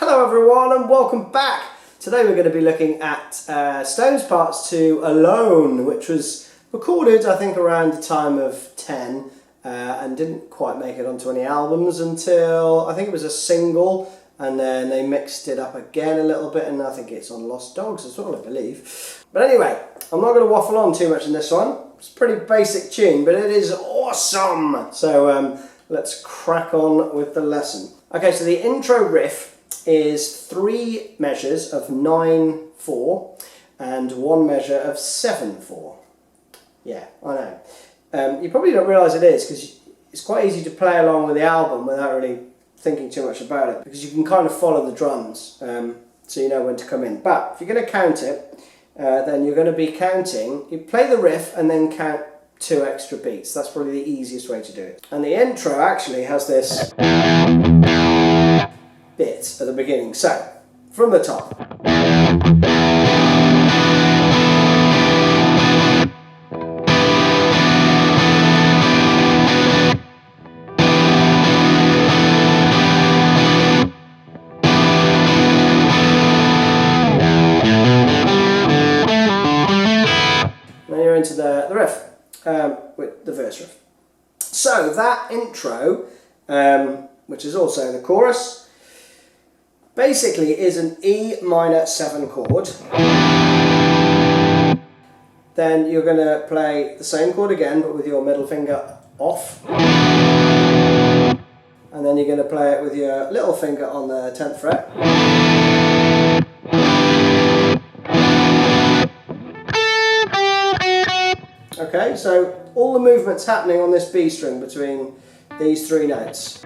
Hello everyone and welcome back. Today we're going to be looking at Stones Parts 2 Alone, which was recorded I think around the time of 10 and didn't quite make it onto any albums until I think it was a single, and then they mixed it up again a little bit and I think it's on Lost Dogs as well, I believe. But anyway, I'm not going to waffle on too much in this one. It's a pretty basic tune, but it is awesome. So let's crack on with the lesson. Okay, so the intro riff is 3 measures of 9/4 and 1 measure of 7/4. Yeah, I know. You probably don't realise it is because it's quite easy to play along with the album without really thinking too much about it, because you can kind of follow the drums, so you know when to come in. But if you're going to count it, then you're going to be counting, you play the riff and then count 2 extra beats. That's probably the easiest way to do it. And the intro actually has this bit at the beginning. So, from the top. Now you're into the riff, with the verse riff. So that intro, which is also the chorus, basically is an E minor 7 chord. Then you're going to play the same chord again, but with your middle finger off. And then you're going to play it with your little finger on the 10th fret. Okay, so all the movement's happening on this B string between these 3 notes.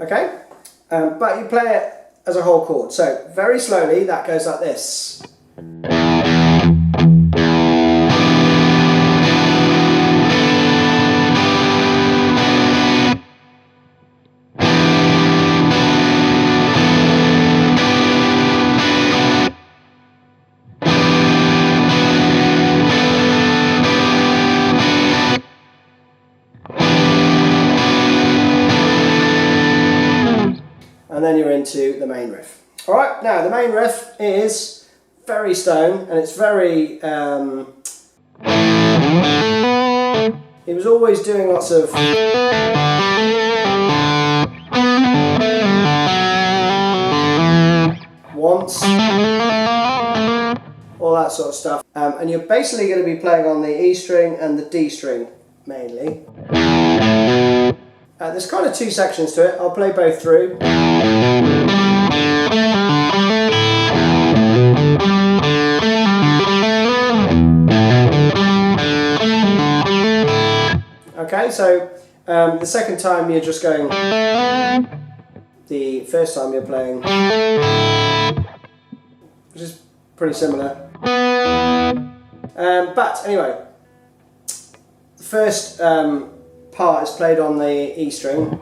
Okay, but you play it as a whole chord. So very slowly, that goes like this. And then you're into the main riff. Alright, now the main riff is very Stone, and it's very... he was always doing lots of... once, all that sort of stuff. And you're basically going to be playing on the E string and the D string, mainly. There's kind of 2 sections to it. I'll play both through. Okay, so the second time you're just going, the first time you're playing, which is pretty similar. But anyway, the first part is played on the E string.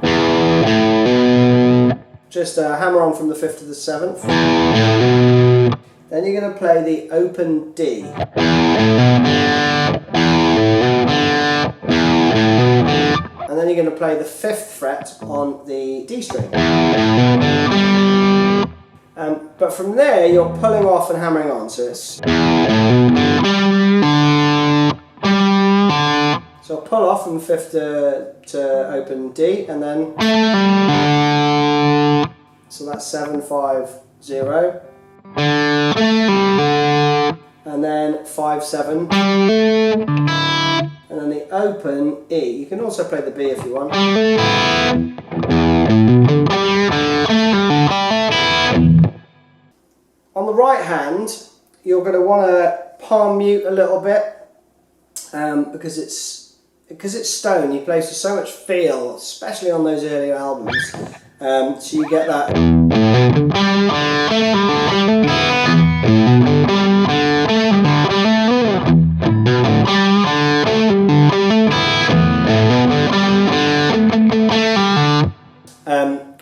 Just hammer on from the 5th to the 7th. Then you're going to play the open D. And then you're going to play the 5th fret on the D string. But from there you're pulling off and hammering on, so it's... So I'll pull off from 5th to open D, and then... So that's 7, 5, 0. And then 5, 7. And then the open E. You can also play the B if you want. On the right hand, you're going to want to palm mute a little bit, because it's Stone. He plays with so much feel, especially on those earlier albums. So you get that.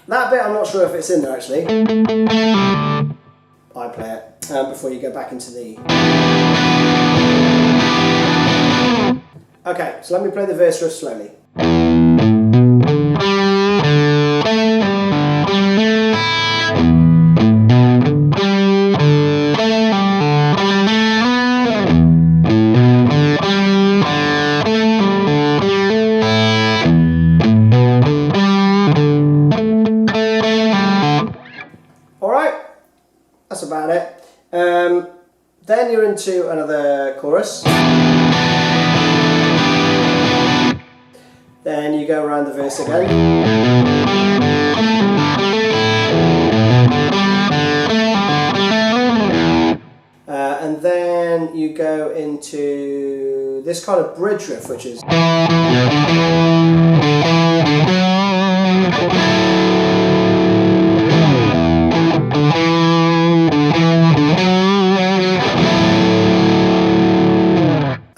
That bit I'm not sure if it's in there actually. I play it before you go back into the... Okay, so let me play the verse riff slowly. Alright, that's about it. Then you're into another chorus. Then you go around the verse again. And then you go into this kind of bridge riff, which is...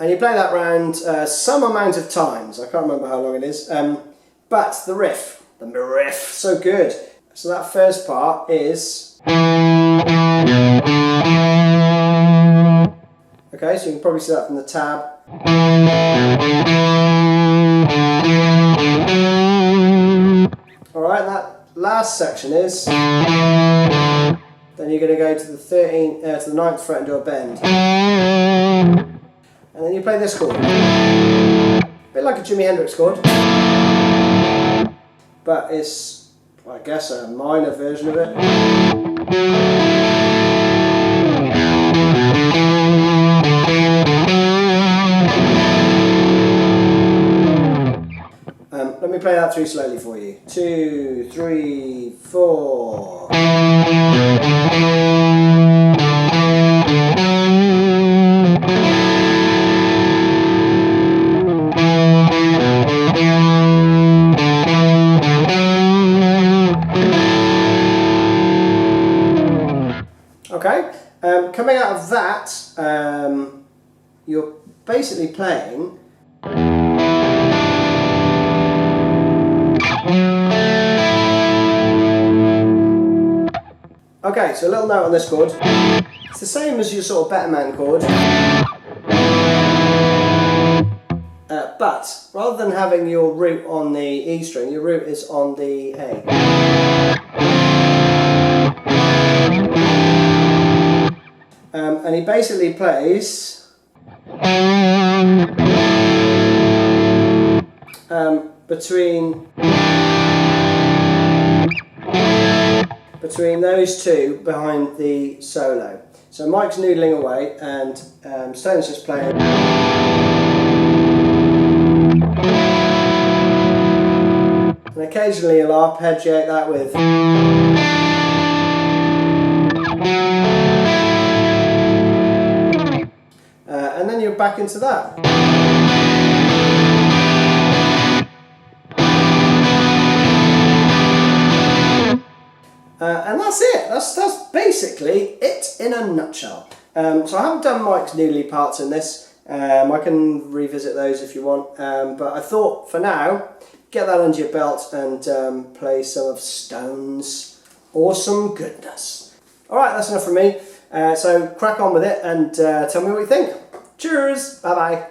And you play that round some amount of times. I can't remember how long it is. But the riff, so good. So that first part is... Okay, so you can probably see that from the tab. Alright, that last section is... Then you're going to go to the 9th fret and do a bend. And then you play this chord. A bit like a Jimi Hendrix chord. But it's, I guess, a minor version of it. Let me play that through slowly for you. 2, 3, 4. Okay, coming out of that, you're basically playing okay, so a little note on this chord. It's the same as your sort of better man chord. But rather than having your root on the E string, your root is on the A. And he basically plays between those two behind the solo. So Mike's noodling away and Stone's just playing. And occasionally he'll arpeggiate that with. And then you're back into that. And that's it. That's basically it in a nutshell. So I haven't done Mike's noodly parts in this. I can revisit those if you want. But I thought for now, get that under your belt and play some of Stone's awesome goodness. Alright, that's enough from me. So crack on with it and tell me what you think. Cheers! Bye bye.